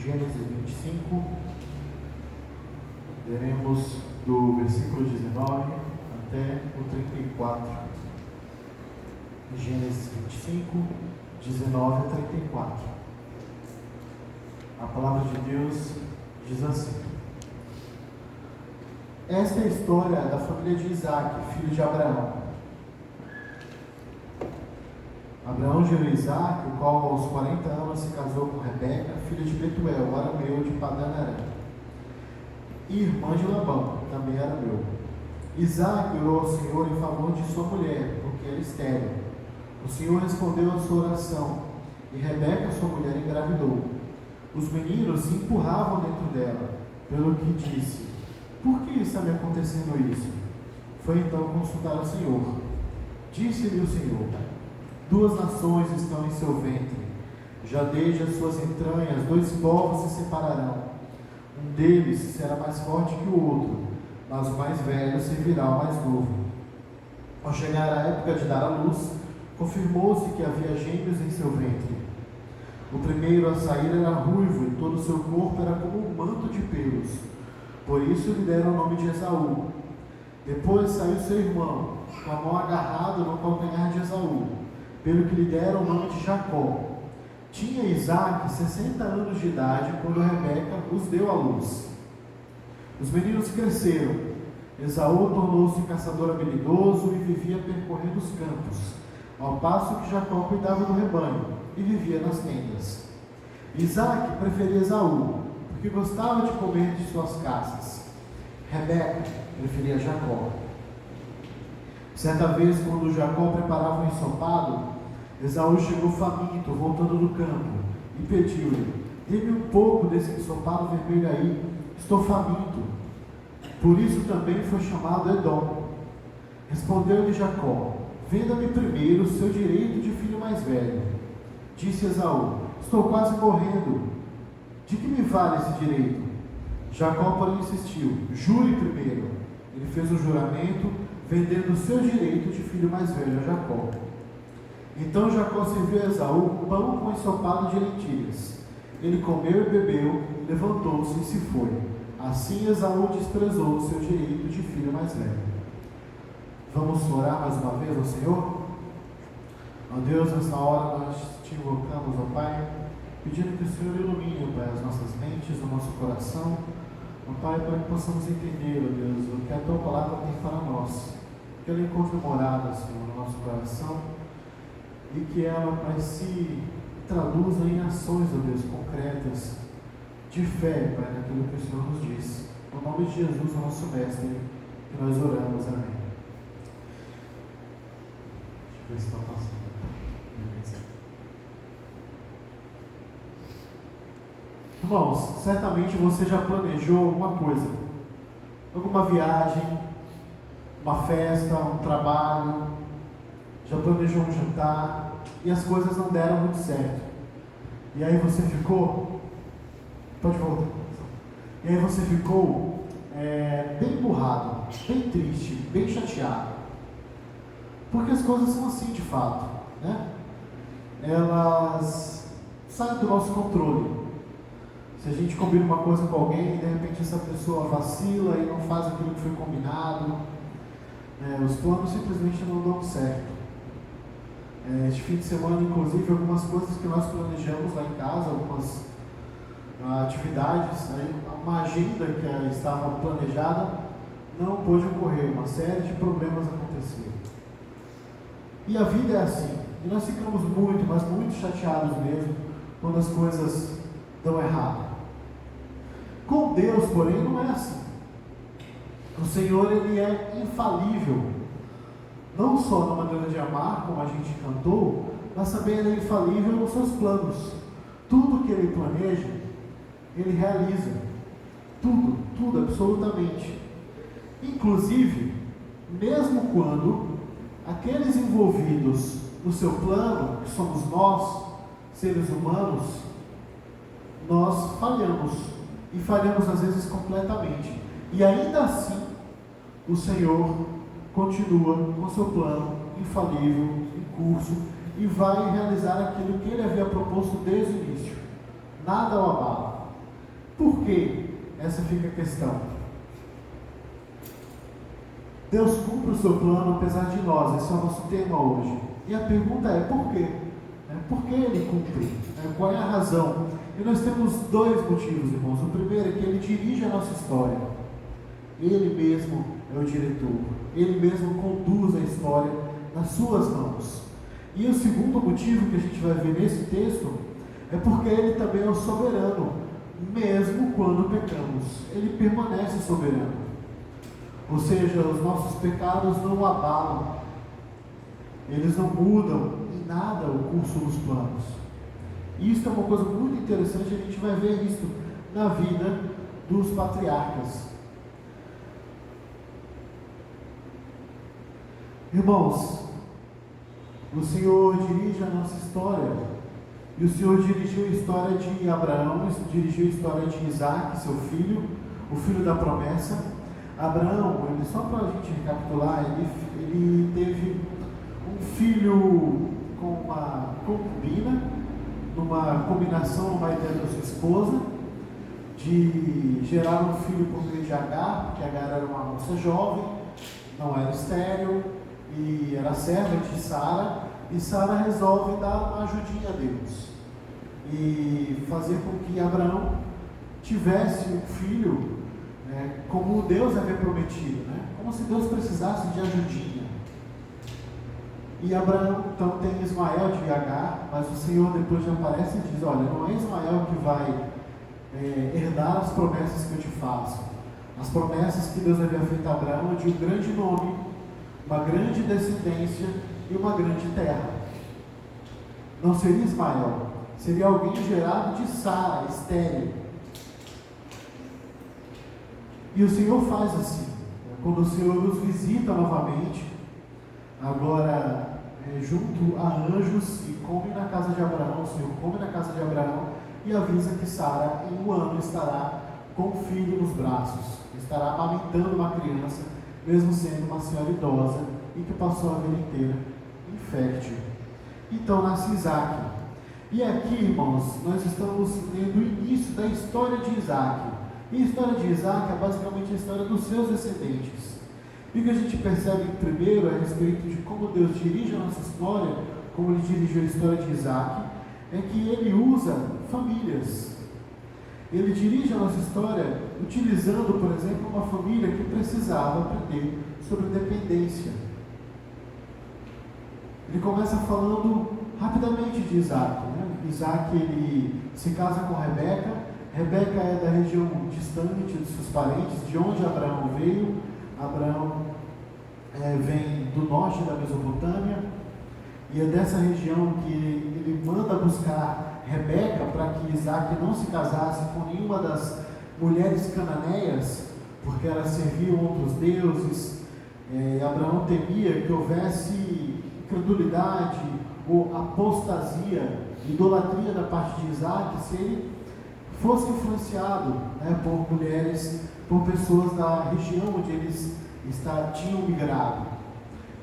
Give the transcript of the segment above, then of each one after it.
Gênesis 25, leremos do versículo 19 até o 34. Gênesis 25, 19 a 34. A palavra de Deus diz assim: esta é a história da família de Isaac, filho de Abraão. Abraão gerou Isaac, o qual aos 40 anos se casou com Rebeca, filha de Betuel, arameu de Padã Aram, e irmã de Labão, também arameu. Isaac orou ao Senhor em favor de sua mulher, porque era estéril. O Senhor respondeu à sua oração, e Rebeca, sua mulher, engravidou. Os meninos se empurravam dentro dela, pelo que disse: por que está me acontecendo isso? Foi então consultar o Senhor. Disse-lhe o Senhor: duas nações estão em seu ventre, já desde as suas entranhas 2 povos se separarão. Um deles será mais forte que o outro, mas o mais velho servirá ao mais novo. Ao chegar a época de dar à luz, confirmou-se que havia gêmeos em seu ventre. O primeiro a sair era ruivo e todo o seu corpo era como um manto de pelos. Por isso lhe deram o nome de Esaú. Depois saiu seu irmão, com a mão agarrada no calcanhar de Esaú, pelo que lhe deram o nome de Jacó. Tinha Isaac 60 anos de idade quando Rebeca os deu à luz. Os meninos cresceram. Esaú tornou-se caçador habilidoso e vivia percorrendo os campos, ao passo que Jacó cuidava do rebanho e vivia nas tendas. Isaac preferia Esaú, porque gostava de comer de suas caças. Rebeca preferia Jacó. Certa vez, quando Jacó preparava um ensopado, Esaú chegou faminto, voltando do campo, e pediu-lhe: dê-me um pouco desse ensopado vermelho aí, estou faminto. Por isso também foi chamado Edom. Respondeu-lhe Jacó: venda-me primeiro o seu direito de filho mais velho. Disse Esaú: estou quase morrendo. De que me vale esse direito? Jacó, porém, insistiu: jure primeiro. Ele fez o juramento, vendendo o seu direito de filho mais velho a Jacó. Então Jacó serviu a Esaú pão com ensopado de lentilhas. Ele comeu e bebeu, levantou-se e se foi. Assim Esaú desprezou o seu direito de filho mais velho. Vamos orar mais uma vez ao Senhor? Ó Deus, nessa hora nós te invocamos, ó Pai, pedindo que o Senhor ilumine, ó Pai, as nossas mentes, o nosso coração, ó Pai, para que possamos entender, ó Deus, o que a Tua palavra tem para nós, que ela encontre morada, Senhor, no nosso coração, e que ela, Pai, se traduza em ações, ó Deus, concretas, de fé, Pai, naquilo que o Senhor nos diz. No nome de Jesus, o nosso Mestre, que nós oramos. Amém. Deixa eu ver se está passando. Irmãos, certamente você já planejou alguma coisa, alguma viagem, uma festa, um trabalho, já planejou um jantar e as coisas não deram muito certo. E aí você ficou, pode voltar. E aí você ficou bem emburrado, bem triste, bem chateado, porque as coisas são assim de fato, né? Elas saem do nosso controle. Se a gente combina uma coisa com alguém e de repente essa pessoa vacila e não faz aquilo que foi combinado, os planos simplesmente não dão certo. Este fim de semana, inclusive, algumas coisas que nós planejamos lá em casa, algumas atividades, uma agenda que estava planejada não pôde ocorrer, uma série de problemas aconteceram. E a vida é assim, e nós ficamos muito, mas muito chateados mesmo quando as coisas dão errado. Com Deus, porém, não é assim. O Senhor, Ele é infalível, não só na maneira de amar, como a gente cantou, mas também Ele é infalível nos seus planos. Tudo que Ele planeja, Ele realiza. Tudo, absolutamente. Inclusive, mesmo quando aqueles envolvidos no seu plano, que somos nós, seres humanos, nós falhamos. E falhamos às vezes completamente. E ainda assim, o Senhor continua com seu plano infalível, em curso, e vai realizar aquilo que Ele havia proposto desde o início. Nada o abala. Por quê? Essa fica a questão. Deus cumpre o seu plano apesar de nós, esse é o nosso tema hoje. E a pergunta é, por quê? Por que Ele cumpre? Qual é a razão? E nós temos dois motivos, irmãos. O primeiro é que Ele dirige a nossa história. Ele mesmo é o diretor. Ele mesmo conduz a história nas suas mãos. E o segundo motivo que a gente vai ver nesse texto é porque Ele também é o soberano, mesmo quando pecamos. Ele permanece soberano. Ou seja, os nossos pecados não o abalam. Eles não mudam em nada o curso dos planos. E isso é uma coisa muito interessante, a gente vai ver isso na vida dos patriarcas. Irmãos, o Senhor dirige a nossa história. E o Senhor dirigiu a história de Abraão, dirigiu a história de Isaac, seu filho, o filho da promessa. Abraão, só para a gente recapitular, ele teve um filho com uma concubina, numa combinação, numa ideia da sua esposa, de gerar um filho por meio de Agar, porque Agar era uma moça jovem, não era estéril, e era serva de Sara, e Sara resolve dar uma ajudinha a Deus, e fazer com que Abraão tivesse um filho, como Deus havia prometido, como se Deus precisasse de ajudinha. E Abraão então tem Ismael de Agar, mas o Senhor depois já aparece e diz: olha, não é Ismael que vai herdar as promessas que eu te faço. As promessas que Deus havia feito a Abraão de um grande nome, uma grande descendência e uma grande terra. Não seria Ismael, seria alguém gerado de Sara, estéril. E o Senhor faz assim, quando o Senhor nos visita novamente, agora junto a anjos, e come na casa de Abraão, o Senhor come na casa de Abraão e avisa que Sara em um ano estará com o filho nos braços, estará amamentando uma criança, mesmo sendo uma senhora idosa e que passou a vida inteira infértil. Então nasce Isaac. E aqui, irmãos, nós estamos lendo o início da história de Isaac. E a história de Isaac é basicamente a história dos seus descendentes. E o que a gente percebe primeiro a respeito de como Deus dirige a nossa história, como Ele dirigiu a história de Isaac, é que Ele usa famílias. Ele dirige a nossa história utilizando, por exemplo, uma família que precisava aprender sobre dependência. Ele começa falando rapidamente de Isaac. Isaac, ele se casa com Rebeca. Rebeca é da região distante dos seus parentes, de onde Abraão veio. Abraão vem do norte da Mesopotâmia, e é dessa região que ele manda buscar Rebeca para que Isaac não se casasse com nenhuma das mulheres cananeias, porque elas serviam outros deuses. Abraão temia que houvesse incredulidade ou apostasia, idolatria da parte de Isaac, se ele fosse influenciado por mulheres, por pessoas da região onde eles tinham migrado.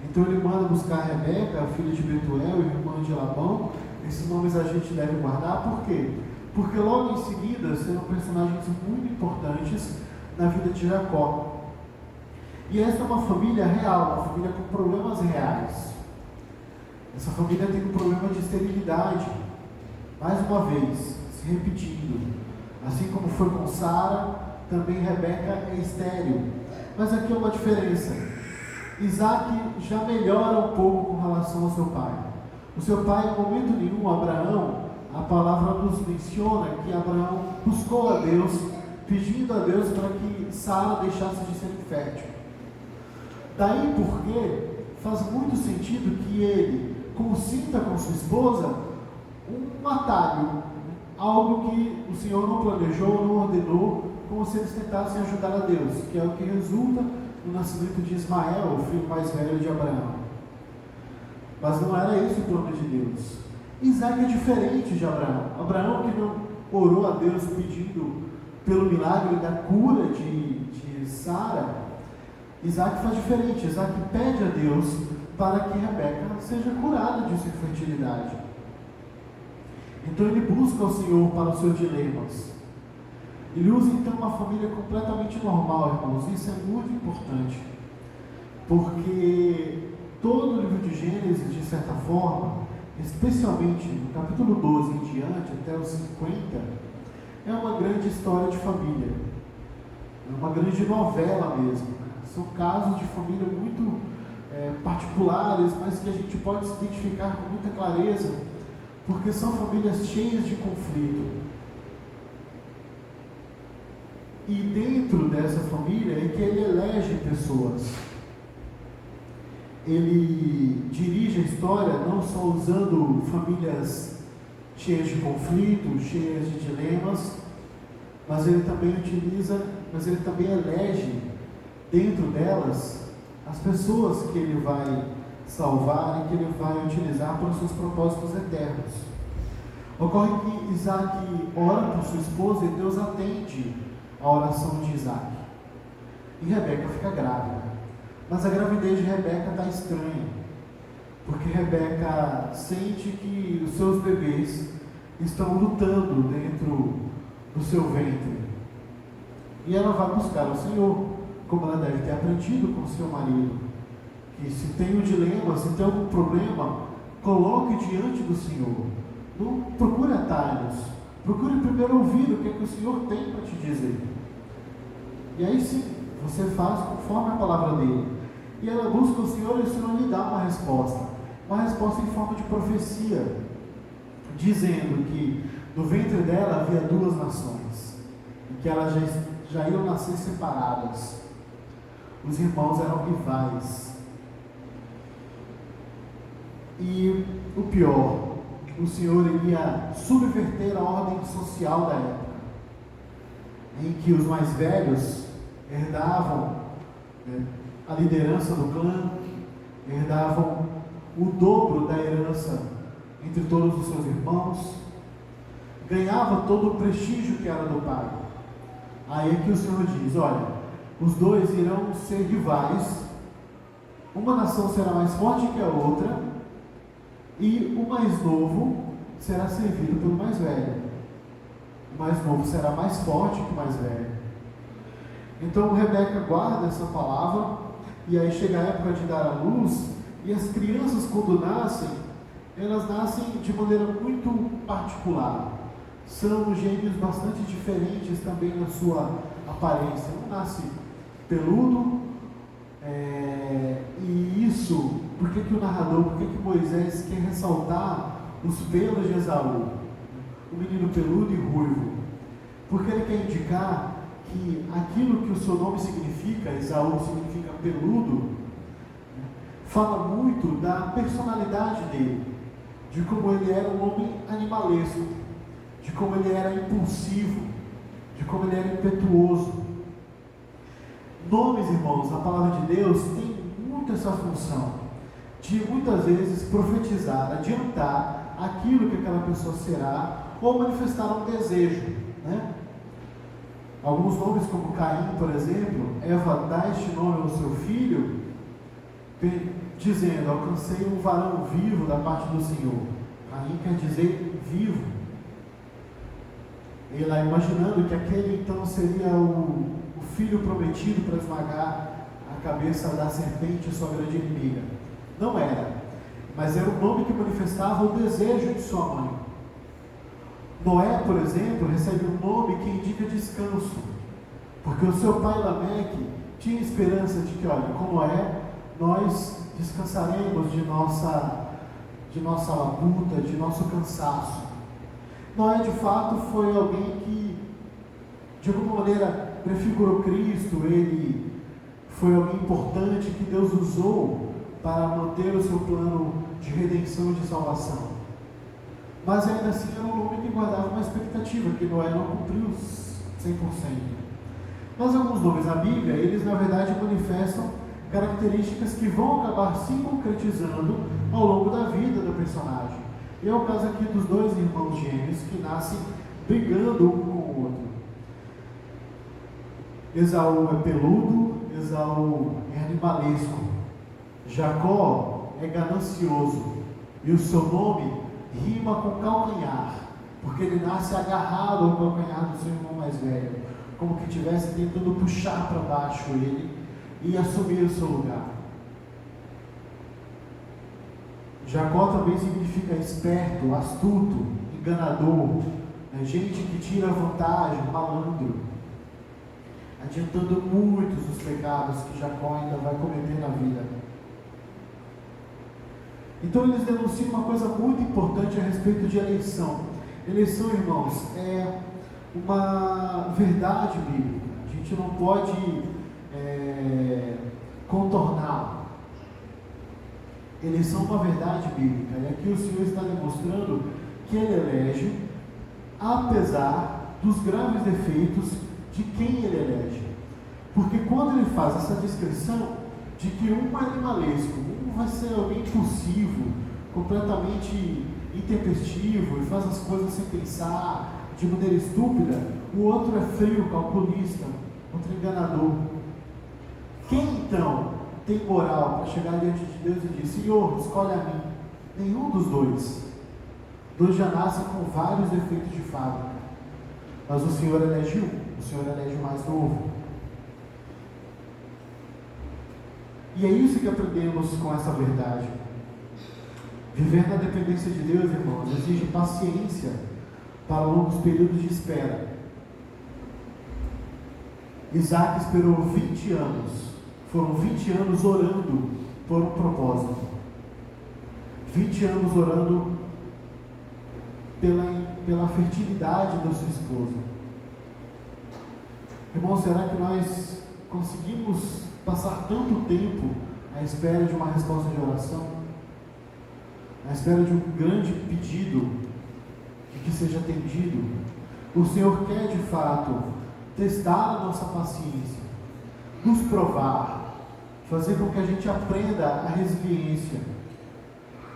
Então ele manda buscar Rebeca, filha de Betuel e irmã de Labão. Esses nomes a gente deve guardar, por quê? Porque logo em seguida serão personagens muito importantes na vida de Jacó. E essa é uma família real, uma família com problemas reais. Essa família tem um problema de esterilidade, mais uma vez, se repetindo. Assim como foi com Sara, também Rebeca é estéril. Mas aqui é uma diferença. Isaac já melhora um pouco com relação ao seu pai. O seu pai, em momento nenhum, Abraão, a palavra nos menciona que Abraão buscou a Deus, pedindo a Deus para que Sara deixasse de ser infértil. Daí porque faz muito sentido que ele consinta com sua esposa um atalho, algo que o Senhor não planejou, não ordenou, como se eles tentassem ajudar a Deus, que é o que resulta no nascimento de Ismael, o filho mais velho de Abraão. Mas não era esse o plano de Deus. Isaac é diferente de Abraão. Abraão que não orou a Deus pedindo pelo milagre da cura de Sara, Isaac faz diferente. Isaac pede a Deus para que Rebeca seja curada de sua infertilidade. Então ele busca o Senhor para os seus dilemas. Ele usa então uma família completamente normal, irmãos. Isso é muito importante, porque todo o livro de Gênesis, de certa forma, especialmente no capítulo 12 em diante, até os 50, é uma grande história de família, é uma grande novela mesmo. São casos de família muito particulares, mas que a gente pode se identificar com muita clareza, porque são famílias cheias de conflito. E dentro dessa família é que ele elege pessoas. Ele dirige a história não só usando famílias cheias de conflito, cheias de dilemas, mas ele também elege dentro delas as pessoas que ele vai salvar e que ele vai utilizar para os seus propósitos eternos. Ocorre que Isaac ora por sua esposa e Deus atende a oração de Isaac. E Rebeca fica grávida. Mas a gravidez de Rebeca está estranha, porque Rebeca sente que os seus bebês estão lutando dentro do seu ventre. E ela vai buscar o Senhor, como ela deve ter aprendido com o seu marido, que se tem um dilema, se tem algum problema, coloque diante do Senhor. Não procure atalhos, procure primeiro ouvir o que é que o Senhor tem para te dizer. E aí sim, você faz conforme a palavra dele. E ela busca o Senhor e o Senhor lhe dá uma resposta em forma de profecia, dizendo que no ventre dela havia 2 nações, e que elas já iam nascer separadas. Os irmãos eram rivais. E o pior, o Senhor iria subverter a ordem social da época, em que os mais velhos herdavam a liderança do clã, herdavam o dobro da herança entre todos os seus irmãos, ganhava todo o prestígio que era do pai. Aí é que o Senhor diz: olha, os dois irão ser rivais, uma nação será mais forte que a outra, e o mais novo será servido pelo mais velho. O mais novo será mais forte que o mais velho. Então Rebeca guarda essa palavra, e aí chega a época de dar à luz, e as crianças, quando nascem, elas nascem de maneira muito particular. São gêmeos bastante diferentes também na sua aparência. Um nasce peludo, e isso, por que Moisés quer ressaltar os pelos de Esaú, o menino peludo e ruivo? Porque ele quer indicar que aquilo que o seu nome significa, Esaú significa peludo, fala muito da personalidade dele, de como ele era um homem animalesco, de como ele era impulsivo, de como ele era impetuoso. Nomes, irmãos, a palavra de Deus tem muito essa função de muitas vezes profetizar, adiantar aquilo que aquela pessoa será, ou manifestar um desejo, né? Alguns nomes, como Caim, por exemplo, Eva dá este nome ao seu filho, dizendo: alcancei um varão vivo da parte do Senhor. Caim quer dizer vivo. Ela imaginando que aquele então seria o filho prometido para esmagar a cabeça da serpente, sua grande inimiga. Não era, mas era o nome que manifestava o desejo de sua mãe. Noé, por exemplo, recebe um nome que indica descanso, porque o seu pai Lameque tinha esperança de que, olha, com Noé nós descansaremos de nossa labuta, de nosso cansaço. Noé, de fato, foi alguém que, de alguma maneira, prefigurou Cristo. Ele foi alguém importante que Deus usou para manter o seu plano de redenção e de salvação. Mas ainda assim era um nome que guardava uma expectativa, que Noé não cumpriu 100%. Mas alguns nomes na Bíblia, eles na verdade manifestam características que vão acabar se concretizando ao longo da vida do personagem. E é o caso aqui dos 2 irmãos gêmeos que nascem brigando um com o outro. Esaú é peludo, Esaú é animalesco. Jacó é ganancioso, e o seu nome rima com calcanhar, porque ele nasce agarrado ao calcanhar do seu irmão mais velho, como que estivesse tentando puxar para baixo ele e assumir o seu lugar. Jacó também significa esperto, astuto, enganador, gente que tira vantagem, malandro, adiantando muitos dos pecados que Jacó ainda vai cometer na vida. Então eles denunciam uma coisa muito importante a respeito de eleição. Eleição, irmãos, é uma verdade bíblica. A gente não pode contorná-la. Eleição é uma verdade bíblica. E aqui o Senhor está demonstrando que Ele elege, apesar dos graves defeitos de quem Ele elege. Porque quando Ele faz essa descrição de que um é animalesco, um vai ser alguém impulsivo, completamente intempestivo e faz as coisas sem pensar, de maneira estúpida, o outro é frio, calculista, outro enganador. Quem então tem moral para chegar diante de Deus e dizer: Senhor, escolhe a mim? Nenhum dos dois. Dois já nascem com vários defeitos de fábrica. Mas o Senhor elege um, o Senhor elege o mais novo. E é isso que aprendemos com essa verdade. Viver na dependência de Deus, irmãos, exige paciência para longos períodos de espera. Isaac esperou 20 anos. Foram 20 anos orando por um propósito. 20 anos orando pela fertilidade da sua esposa. Irmão, será que nós conseguimos passar tanto tempo à espera de uma resposta de oração? À espera de um grande pedido que seja atendido? O Senhor quer de fato testar a nossa paciência, nos provar, fazer com que a gente aprenda a resiliência,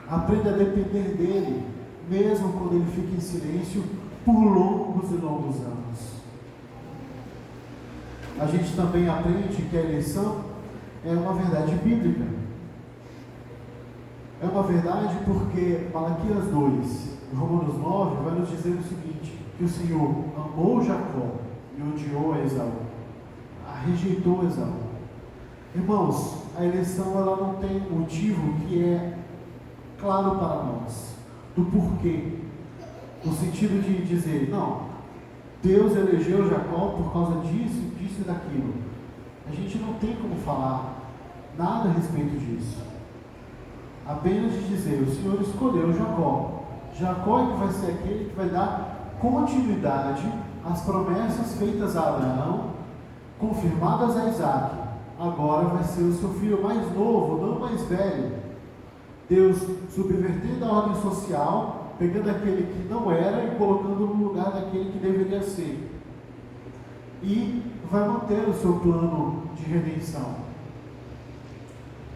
aprenda a depender dEle, mesmo quando Ele fica em silêncio por longos e longos anos. A gente também aprende que a eleição é uma verdade bíblica. É uma verdade porque Malaquias 2, Romanos 9, vai nos dizer o seguinte: que o Senhor amou Jacó e odiou a Esaú, rejeitou Esaú. Irmãos, a eleição ela não tem um motivo que é claro para nós, do porquê, no sentido de dizer, não, Deus elegeu Jacó por causa disso, disso e daquilo. A gente não tem como falar nada a respeito disso, apenas de dizer, o Senhor escolheu Jacó. Jacó é que vai ser aquele que vai dar continuidade às promessas feitas a Abraão, confirmadas a Isaac. Agora vai ser o seu filho mais novo, não mais velho. Deus subvertendo a ordem social, pegando aquele que não era e colocando no lugar daquele que deveria ser. E vai manter o seu plano de redenção.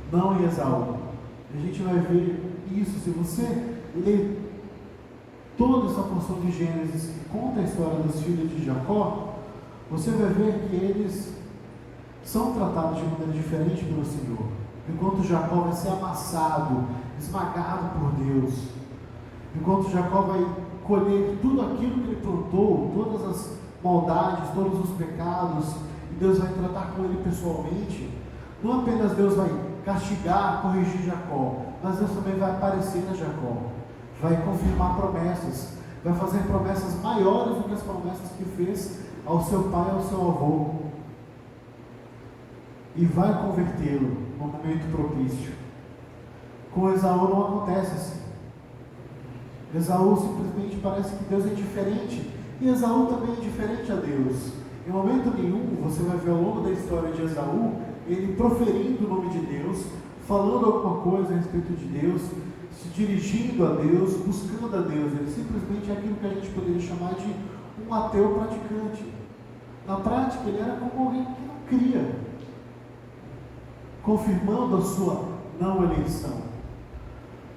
Não em Esaú. A gente vai ver isso. Se você ler toda essa porção de Gênesis que conta a história dos filhos de Jacó, você vai ver que eles são tratados de maneira diferente pelo Senhor. Enquanto Jacó vai ser amassado, esmagado por Deus, enquanto Jacó vai colher tudo aquilo que ele plantou, todas as maldades, todos os pecados, e Deus vai tratar com ele pessoalmente. Não apenas Deus vai castigar, corrigir Jacó, mas Deus também vai aparecer a Jacó, vai confirmar promessas, vai fazer promessas maiores do que as promessas que fez ao seu pai e ao seu avô, e vai convertê-lo no momento propício. Com Esaú não acontece assim. Esaú simplesmente parece que Deus é diferente, e Esaú também é diferente a Deus. Em momento nenhum você vai ver ao longo da história de Esaú ele proferindo o nome de Deus, falando alguma coisa a respeito de Deus, se dirigindo a Deus, buscando a Deus. Ele simplesmente é aquilo que a gente poderia chamar de um ateu praticante. Na prática ele era como alguém que não cria, confirmando a sua não eleição.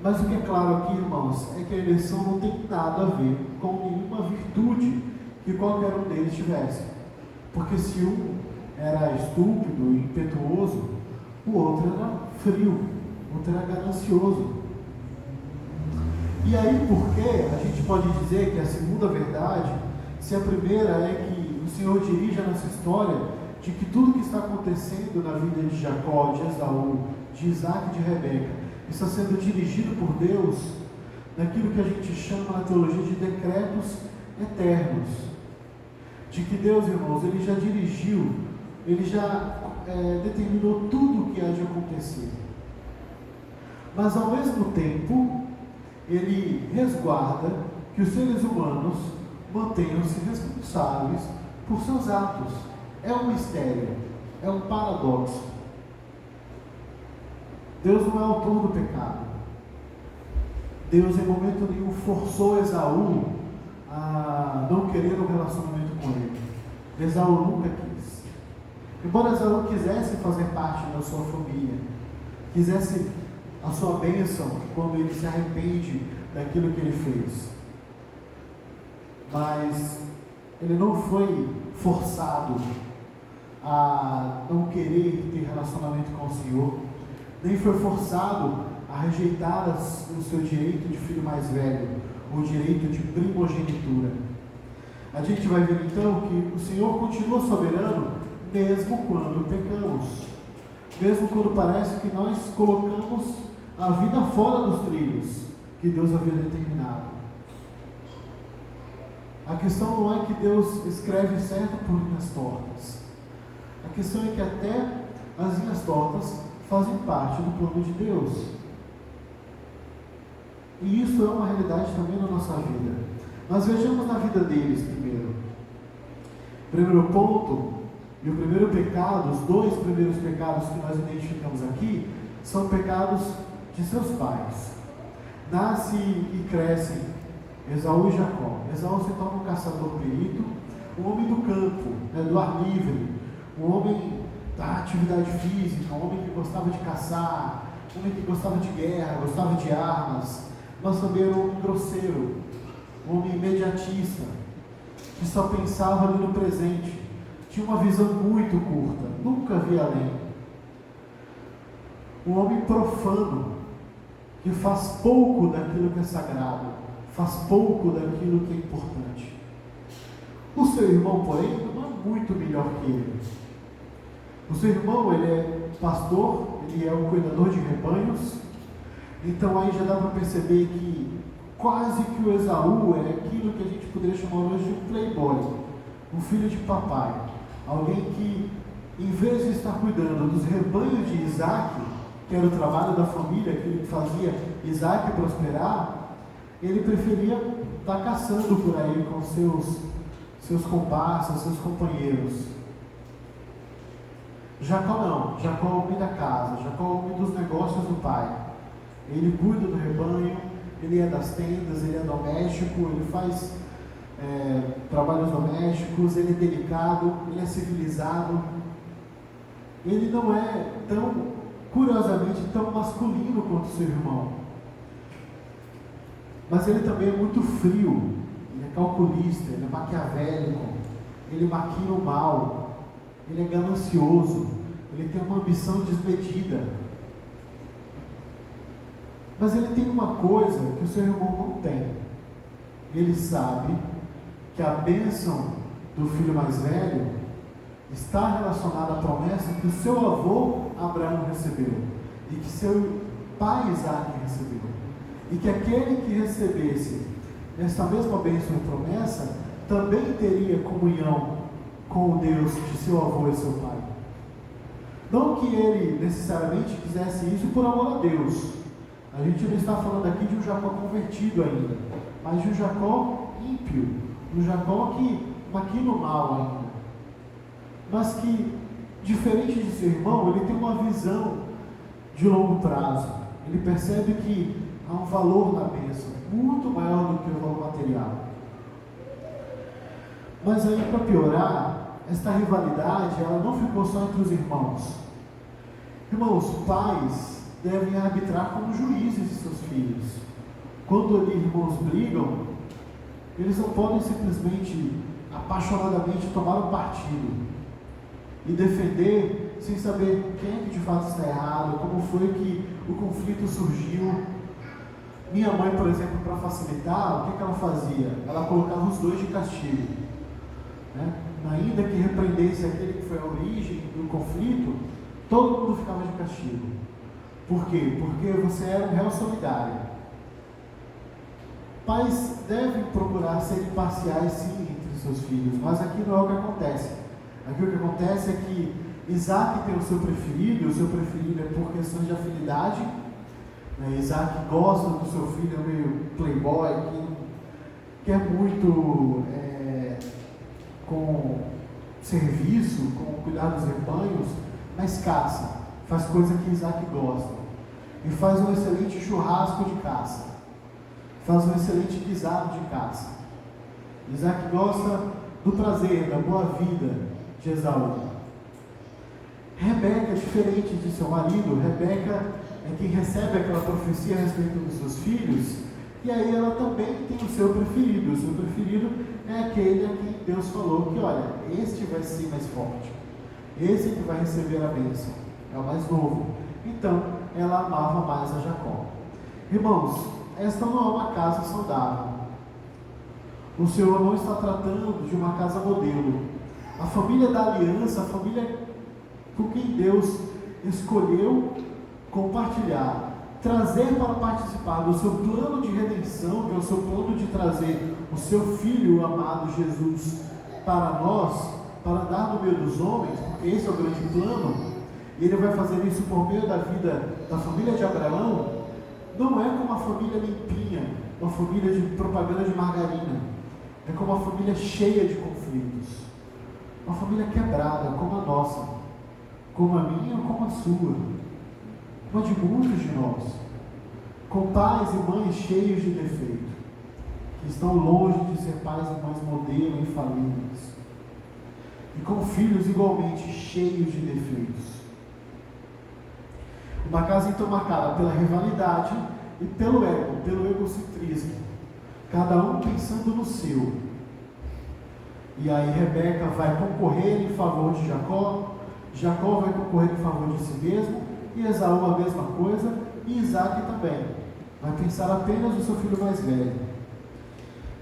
Mas o que é claro aqui, irmãos, é que a eleição não tem nada a ver com nenhuma virtude que qualquer um deles tivesse. Porque se um era estúpido e impetuoso, o outro era frio, o outro era ganancioso. E aí, por que a gente pode dizer que a segunda verdade, se a primeira é que o Senhor dirige a nossa história, de que tudo que está acontecendo na vida de Jacó, de Esaú, de Isaac e de Rebeca, está sendo dirigido por Deus naquilo que a gente chama na teologia de decretos eternos. De que Deus, irmãos, Ele já dirigiu, Ele já determinou tudo o que há de acontecer. Mas ao mesmo tempo, Ele resguarda que os seres humanos mantenham-se responsáveis por seus atos. É um mistério, é um paradoxo. Deus não é autor do pecado. Deus em momento nenhum forçou Esaú a não querer um relacionamento com ele. Esaú nunca quis. Embora Esaú quisesse fazer parte da sua família, quisesse a sua bênção quando ele se arrepende daquilo que ele fez, mas ele não foi forçado a não querer ter relacionamento com o Senhor, nem foi forçado a rejeitar o seu direito de filho mais velho, o direito de primogenitura. A gente vai ver então que o Senhor continua soberano mesmo quando pecamos, mesmo quando parece que nós colocamos a vida fora dos trilhos que Deus havia determinado. A questão não é que Deus escreve certo por linhas tortas. A questão é que até as linhas tortas fazem parte do plano de Deus. E isso é uma realidade também na nossa vida. Mas vejamos na vida deles primeiro. Primeiro ponto, e o primeiro pecado, os dois primeiros pecados que nós identificamos aqui, são pecados de seus pais. Nasce e crescem Esaú e Jacó. Esaú se torna um caçador perito, um homem do campo, do ar livre, um homem da atividade física, um homem que gostava de caçar, um homem que gostava de guerra, gostava de armas, mas também era um homem grosseiro, um homem imediatista, que só pensava ali no presente, tinha uma visão muito curta, nunca via além. Um homem profano, que faz pouco daquilo que é sagrado, faz pouco daquilo que é importante. O seu irmão, porém, não é muito melhor que ele. O seu irmão, ele é pastor, ele é um cuidador de rebanhos, então aí já dá para perceber que quase que o Esaú é aquilo que a gente poderia chamar hoje de um playboy, um filho de papai, alguém que, em vez de estar cuidando dos rebanhos de Isaac, que era o trabalho da família, aquilo que fazia Isaac prosperar, ele preferia estar caçando por aí com seus comparsas, seus companheiros. Jacó não, Jacó é o homem da casa, Jacó é o homem dos negócios do pai. Ele cuida do rebanho, ele é das tendas, ele é doméstico, ele faz trabalhos domésticos, ele é delicado, ele é civilizado. Ele não é curiosamente tão masculino quanto seu irmão. Mas ele também é muito frio, ele é calculista, ele é maquiavélico, ele maquina o mal, ele é ganancioso, ele tem uma ambição desmedida. Mas ele tem uma coisa que o seu irmão não tem. Ele sabe que a bênção do filho mais velho está relacionada à promessa que o seu avô Abraão recebeu e que seu pai Isaac recebeu. E que aquele que recebesse essa mesma bênção e promessa também teria comunhão com o Deus de seu avô e seu pai. Não que ele necessariamente quisesse isso por amor a Deus. A gente não está falando aqui de um Jacó convertido ainda, mas de um Jacó ímpio, um Jacó que maquina o mal ainda. Mas que, diferente de seu irmão, ele tem uma visão de longo prazo. Ele percebe que há um valor na bênção, muito maior do que o valor material. Mas aí, para piorar, esta rivalidade, ela não ficou só entre os irmãos. Irmãos, pais devem arbitrar como juízes de seus filhos. Quando irmãos brigam, eles não podem simplesmente, apaixonadamente, tomar um partido e defender sem saber quem é que de fato está errado, como foi que o conflito surgiu. Minha mãe, por exemplo, para facilitar, o que ela fazia? Ela colocava os dois de castigo, né? Ainda que repreendesse aquele que foi a origem do conflito, todo mundo ficava de castigo. Por quê? Porque você era um réu solidário. Pais devem procurar ser imparciais, sim, entre seus filhos, mas aqui não é o que acontece. Aqui o que acontece é que Isaac tem o seu preferido, e o seu preferido é por questões de afinidade. Isaac gosta do seu filho, é meio playboy, que é muito com serviço, com cuidar dos rebanhos, mas caça, faz coisa que Isaac gosta, e faz um excelente churrasco de caça, faz um excelente guisado de caça. Isaac gosta do prazer, da boa vida de Esaú. Rebeca é diferente de seu marido. Rebeca é quem recebe aquela profecia a respeito dos seus filhos, e aí ela também tem o seu preferido. O seu preferido é aquele a quem Deus falou que, olha, este vai ser mais forte, esse que vai receber a bênção, é o mais novo. Então, ela amava mais a Jacó. Irmãos, esta não é uma casa saudável. O Senhor não está tratando de uma casa modelo. A família da aliança, a família com quem Deus escolheu compartilhar, trazer para participar do seu plano de redenção, que é o seu plano de trazer o seu Filho amado Jesus para nós, para andar no meio dos homens, porque esse é o grande plano, e Ele vai fazer isso por meio da vida da família de Abraão. Não é como uma família limpinha, uma família de propaganda de margarina, é como uma família cheia de conflitos, uma família quebrada, como a nossa, como a minha ou como a sua, como a de muitos de nós, com pais e mães cheios de defeito, que estão longe de ser pais e mães modelo infalíveis, e com filhos igualmente cheios de defeitos. Uma casa então marcada pela rivalidade e pelo egocentrismo, cada um pensando no seu. E aí Rebeca vai concorrer em favor de Jacó, Jacó vai concorrer em favor de si mesmo, e Esaú a mesma coisa, e Isaac também, vai pensar apenas no seu filho mais velho.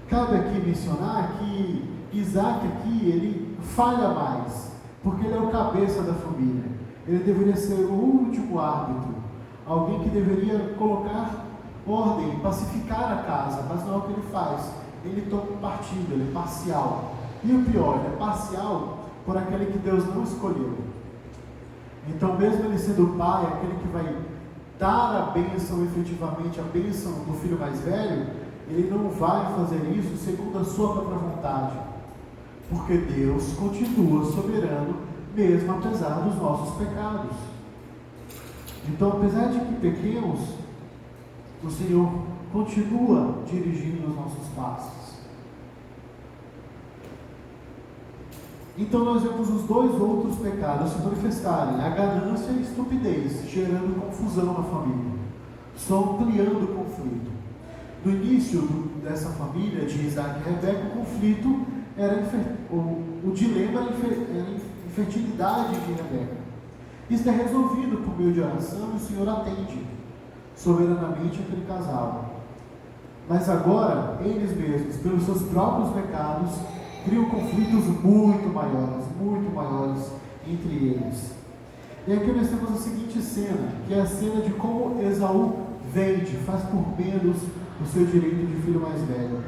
Cabe aqui mencionar que Isaac aqui, ele falha mais, porque ele é o cabeça da família. Ele deveria ser o último árbitro, alguém que deveria colocar ordem, pacificar a casa, mas não é o que ele faz. Ele toma partido, ele é parcial. E o pior, ele é parcial por aquele que Deus não escolheu. Então, mesmo ele sendo o pai, aquele que vai dar a bênção efetivamente, a bênção do filho mais velho, ele não vai fazer isso segundo a sua própria vontade, porque Deus continua soberano, mesmo apesar dos nossos pecados. Então, apesar de que pequemos, o Senhor continua dirigindo os nossos passos. Então nós vemos os dois outros pecados se manifestarem, a ganância e a estupidez, gerando confusão na família, só ampliando o conflito. No início dessa família de Isaac e Rebeca, o conflito era o dilema era a infertilidade de Rebeca. Isso é resolvido por meio de oração e o Senhor atende soberanamente aquele casal. Mas agora, eles mesmos, pelos seus próprios pecados, criam conflitos muito maiores entre eles. E aqui nós temos a seguinte cena, que é a cena de como Esaú vende, faz por menos o seu direito de filho mais velho.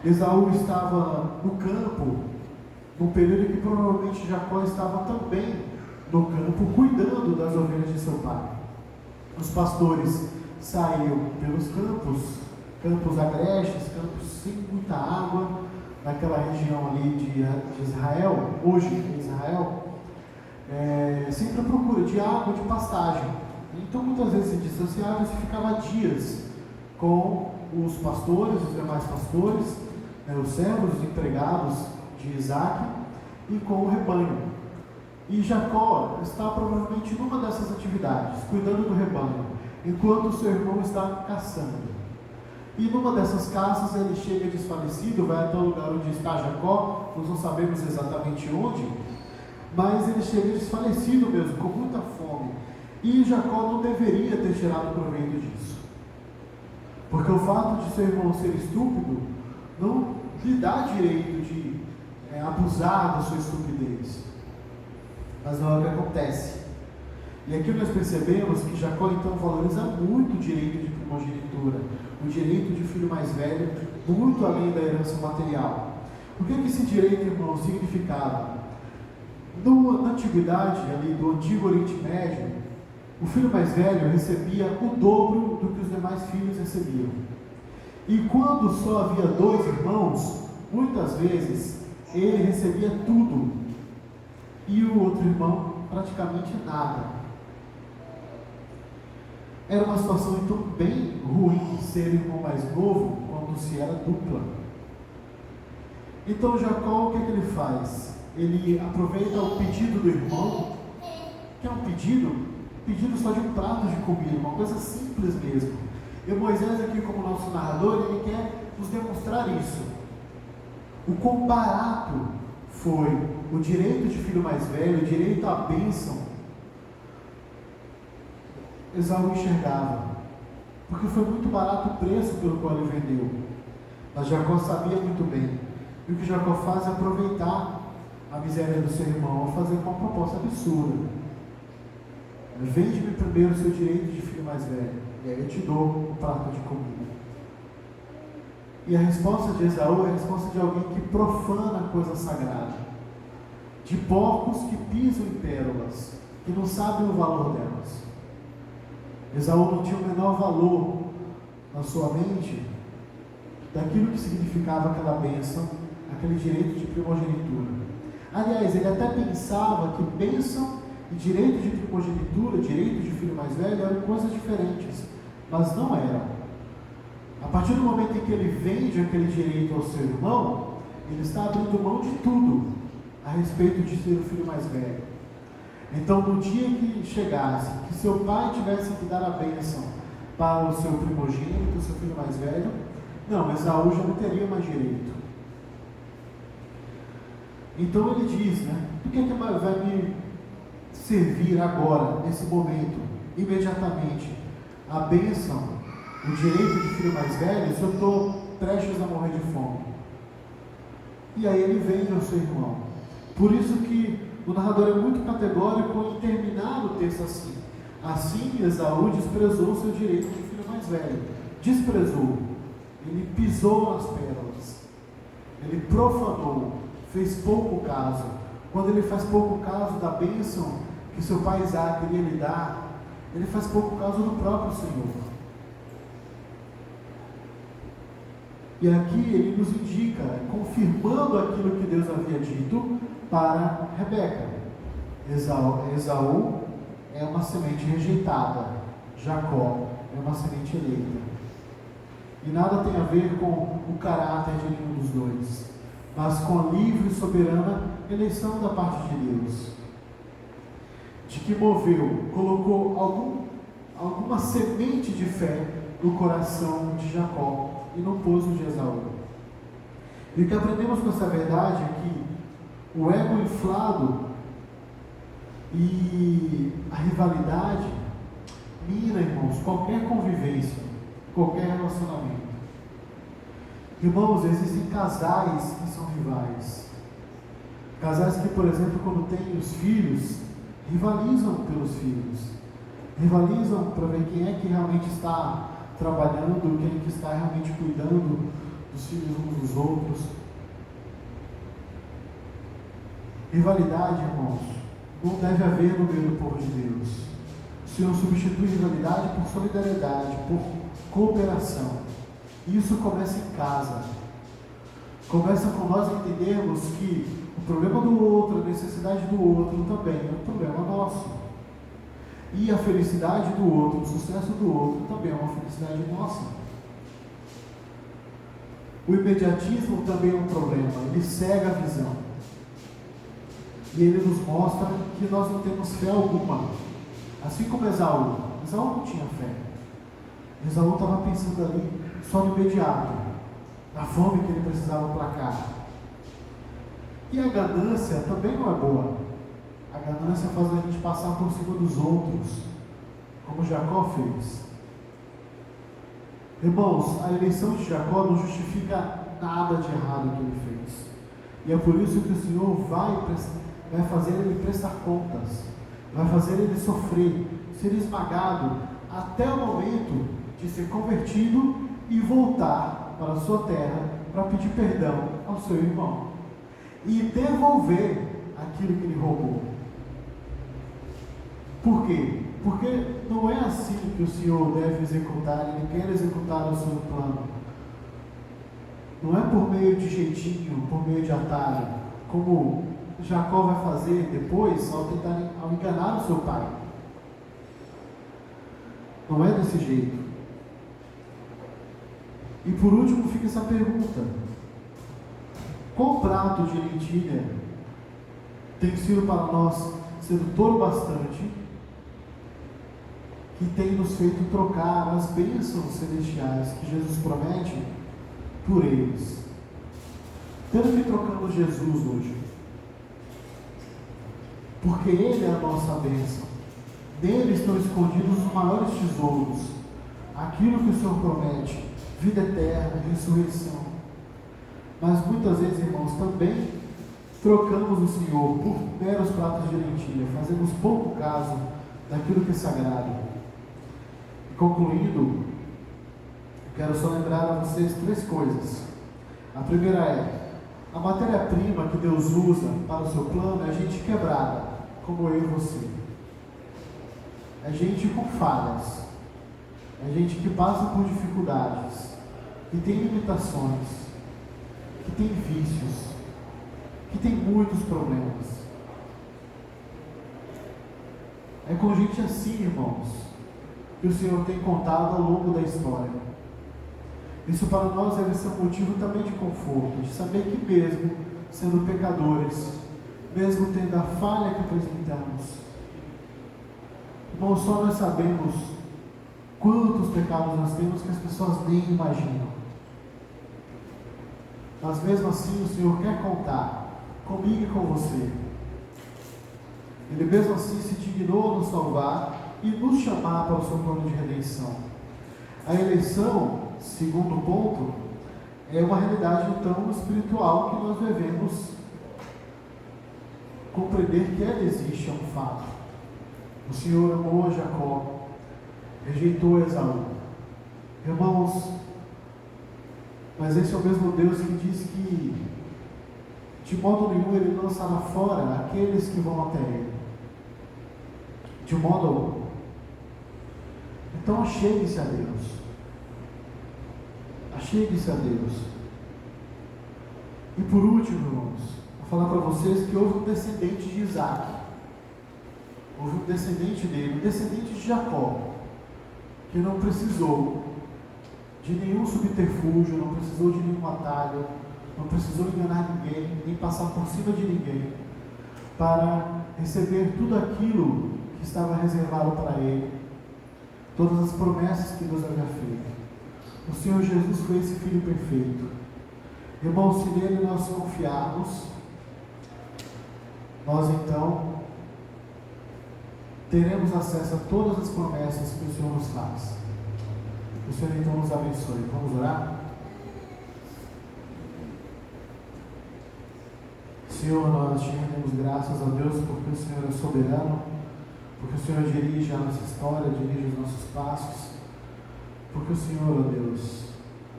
Esaú estava no campo, num período em que provavelmente Jacó estava também no campo, cuidando das ovelhas de seu pai. Os pastores saíam pelos campos agrestes, campos sem muita água, naquela região ali de Israel, hoje em Israel, sempre à procura de água, de pastagem. Então muitas vezes se distanciava e se ficava dias com os pastores, os demais pastores, os servos, os empregados de Isaac, e com o rebanho. E Jacó está provavelmente numa dessas atividades, cuidando do rebanho, enquanto o seu irmão está caçando. E numa dessas caças ele chega desfalecido, vai até o lugar onde está Jacó, nós não sabemos exatamente onde, mas ele chega desfalecido mesmo, com muita fome. E Jacó não deveria ter tirado proveito disso. Porque o fato de seu irmão ser estúpido não lhe dá direito de abusar da sua estupidez. Mas não é o que acontece. E aqui nós percebemos que Jacó então valoriza muito o direito de primogenitura, o direito de filho mais velho, muito além da herança material. O que esse direito, irmão, significava? Na antiguidade, ali do Antigo Oriente Médio, o filho mais velho recebia o dobro do que os demais filhos recebiam. E quando só havia 2 irmãos, muitas vezes ele recebia tudo e o outro irmão praticamente nada. Era uma situação então bem ruim ser irmão mais novo quando se era dupla. Então Jacó, o que ele faz? Ele aproveita o pedido do irmão, que é um pedido só de um prato de comida, uma coisa simples mesmo. E Moisés aqui, como nosso narrador, ele quer nos demonstrar isso. O quão barato foi o direito de filho mais velho, o direito à bênção. Esaú enxergava, porque foi muito barato o preço pelo qual ele vendeu. Mas Jacó sabia muito bem. E o que Jacó faz é aproveitar a miséria do seu irmão ao fazer uma proposta absurda. Vende-me primeiro o seu direito de filho mais velho, e aí eu te dou um prato de comida. E a resposta de Esaú é a resposta de alguém que profana a coisa sagrada, de porcos que pisam em pérolas, que não sabem o valor delas. Esaú não tinha o menor valor na sua mente daquilo que significava aquela bênção, aquele direito de primogenitura. Aliás, ele até pensava que bênção e direito de primogenitura, direito de filho mais velho, eram coisas diferentes, mas não eram. A partir do momento em que ele vende aquele direito ao seu irmão, ele está abrindo mão de tudo a respeito de ser o filho mais velho. Então, no dia que chegasse, que seu pai tivesse que dar a bênção para o seu primogênito, o seu filho mais velho, não, Esaú já não teria mais direito. Então ele diz, do que vai me servir agora, nesse momento, imediatamente, a bênção, o direito de filho mais velho, se eu estou prestes a morrer de fome? E aí ele vende ao seu irmão. Por isso que o narrador é muito categórico em terminar o texto assim. Assim Esaú desprezou o seu direito de filho mais velho. Desprezou. Ele pisou nas pérolas. Ele profanou. Fez pouco caso. Quando ele faz pouco caso da bênção que seu pai Isaac queria lhe dar, ele faz pouco caso do próprio Senhor. E aqui ele nos indica, confirmando aquilo que Deus havia dito para Rebeca. Esaú é uma semente rejeitada, Jacó é uma semente eleita. E nada tem a ver com o caráter de nenhum dos dois, mas com a livre e soberana eleição da parte de Deus, de que colocou alguma semente de fé no coração de Jacó e no poço de Esaú. E o que aprendemos com essa verdade é que o ego inflado e a rivalidade mina, irmãos, qualquer convivência, qualquer relacionamento. Irmãos, existem casais que são rivais. Casais que, por exemplo, quando têm os filhos, rivalizam pelos filhos. Rivalizam para ver quem é que realmente está trabalhando, quem é que está realmente cuidando dos filhos uns dos outros. Rivalidade, irmãos, não deve haver no meio do povo de Deus. O Senhor substitui rivalidade por solidariedade, por cooperação. E isso começa em casa. Começa com nós entendermos que o problema do outro, a necessidade do outro também é um problema nosso. E a felicidade do outro, o sucesso do outro também é uma felicidade nossa. O imediatismo também é um problema, ele cega a visão. E ele nos mostra que nós não temos fé alguma. Assim como Esaú não tinha fé. Esaú estava pensando ali só no imediato, na fome que ele precisava placar. E a ganância também não é boa. A ganância faz a gente passar por cima dos outros, como Jacó fez. Irmãos, a eleição de Jacó não justifica nada de errado que ele fez. E é por isso que o Senhor vai fazer ele prestar contas, vai fazer ele sofrer, ser esmagado, até o momento de ser convertido e voltar para a sua terra para pedir perdão ao seu irmão e devolver aquilo que ele roubou. Por quê? Porque não é assim que o Senhor deve executar, Ele quer executar o seu plano. Não é por meio de jeitinho, por meio de atalho, como Jacó vai fazer depois ao enganar o seu pai. Não é desse jeito. E por último fica essa pergunta: qual prato de lentilha tem sido para nós sedutor bastante, que tem nos feito trocar as bênçãos celestiais que Jesus promete por eles? Pelo que trocamos Jesus hoje? Porque Ele é a nossa bênção. Nele estão escondidos os maiores tesouros, aquilo que o Senhor promete, vida eterna, ressurreição. Mas muitas vezes, irmãos, também trocamos o Senhor por meros pratos de lentilha, fazemos pouco caso daquilo que é sagrado. E concluindo, quero só lembrar a vocês 3 coisas. A primeira é: a matéria-prima que Deus usa para o seu plano é gente quebrada, como eu e você. É gente com falhas, é gente que passa por dificuldades, que tem limitações, que tem vícios, que tem muitos problemas. É com gente assim, irmãos, que o Senhor tem contado ao longo da história. Isso para nós deve ser um motivo também de conforto, de saber que mesmo sendo pecadores, mesmo tendo a falha que apresentamos, irmãos, só nós sabemos quantos pecados nós temos que as pessoas nem imaginam. Mas mesmo assim o Senhor quer contar comigo e com você. Ele mesmo assim se dignou a nos salvar e nos chamar para o seu plano de redenção. A eleição, segundo ponto, é uma realidade então espiritual que nós devemos compreender que ela existe, é um fato. O Senhor amou a Jacó, rejeitou Esaú. Irmãos, mas esse é o mesmo Deus que diz que de modo nenhum Ele lançará fora aqueles que vão até Ele. De modo algum. Então achegue-se a Deus. Achegue-se a Deus. E por último, irmãos, vou falar para vocês que houve um descendente de Isaac. Houve um descendente dele, um descendente de Jacó, que não precisou de nenhum subterfúgio, não precisou de nenhum atalho, não precisou enganar ninguém, nem passar por cima de ninguém, para receber tudo aquilo que estava reservado para ele, todas as promessas que Deus havia feito. O Senhor Jesus foi esse Filho perfeito. Irmãos, se nele nós confiarmos, nós então teremos acesso a todas as promessas que o Senhor nos faz. O Senhor então nos abençoe. Vamos orar? Senhor, nós te rendemos graças a Deus porque o Senhor é soberano, porque o Senhor dirige a nossa história, dirige os nossos passos, porque o Senhor, ó Deus,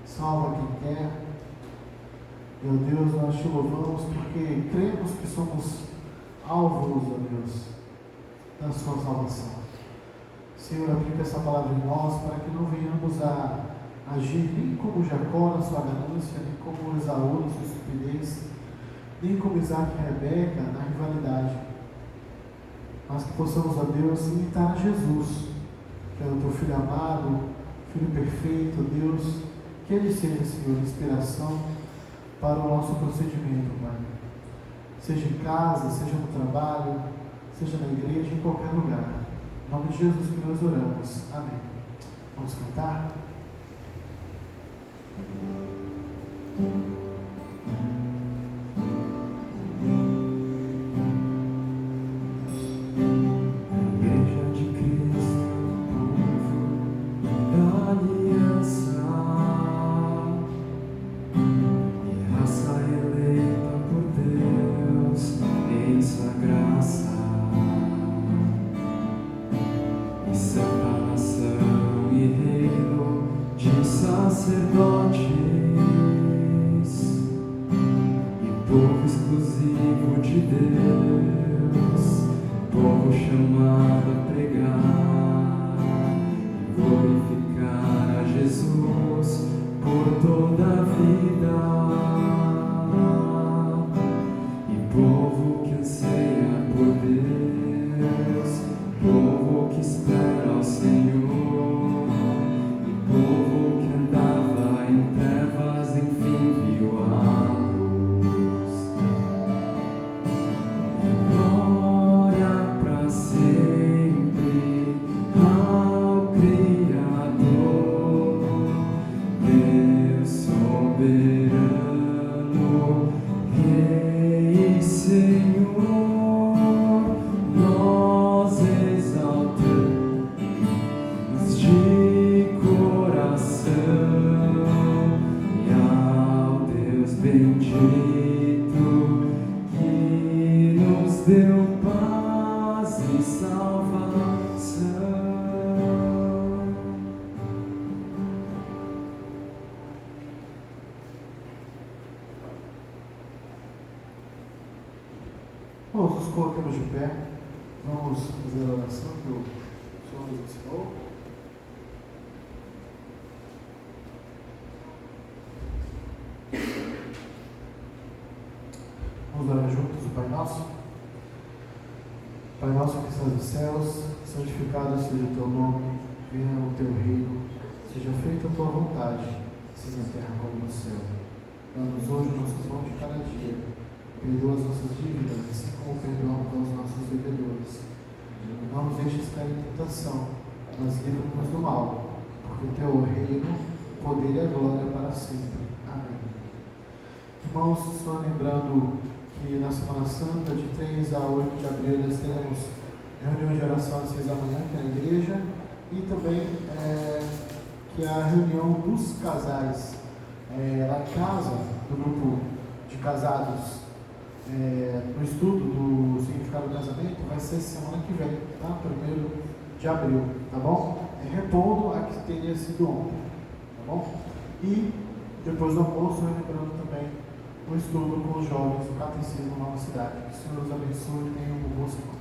salva quem quer. E, ó Deus, nós te louvamos porque cremos que somos alvos, ó Deus, da sua salvação. Senhor, aplica essa palavra em nós para que não venhamos a agir nem como Jacó na sua ganância, nem como Esaú na sua estupidez, nem como Isaac e Rebeca na rivalidade, mas que possamos, ó Deus, imitar a Jesus, que é o teu Filho amado, Filho perfeito, Deus, que Ele seja, Senhor, inspiração para o nosso procedimento, Pai. Seja em casa, seja no trabalho, seja na igreja, em qualquer lugar. Em nome de Jesus que nós oramos. Amém. Vamos cantar? Igreja de Cristo, povo da aliança. imensa graça e santa nação e reino de sacerdotes e povo exclusivo de Deus, povo chamado a pregar e glorificar a Jesus por toda a vida, e povo que anseia por Deus, povo que espera ao Senhor, e povo que andava em trevas, enfim viu a luz. Glória pra sempre ao Criador, Deus soberano, Rei e Senhor, nós exaltamos de coração e ao Deus bendito que nos deu paz e salvação. Bom, nos colocamos de pé, vamos fazer a oração que o Senhor nos ensinou. Vamos orar juntos o Pai Nosso. Pai Nosso que estás nos céus, santificado seja o teu nome, venha o teu reino, seja feita a tua vontade, assim na terra como no céu. Dá-nos hoje o nosso pão de cada dia. Perdoa as nossas dívidas, assim como perdoamos aos nossos devedores. Não nos deixes cair em tentação, mas livra-nos do mal, porque o teu reino, o poder e a glória para sempre. Amém. Irmãos, só lembrando que na Semana Santa, de 3 a 8 de abril, nós teremos reunião de oração às 6 da manhã, aqui na igreja, e também que é a reunião dos casais, lá em casa, do grupo de casados, no estudo do significado do casamento, vai ser semana que vem, tá? 1º de abril, tá bom? Repondo a que teria sido ontem, tá bom? E depois do almoço, lembrando também o estudo com os jovens do Catecismo Nova Cidade. Que o Senhor os abençoe e tenha uma boa semana.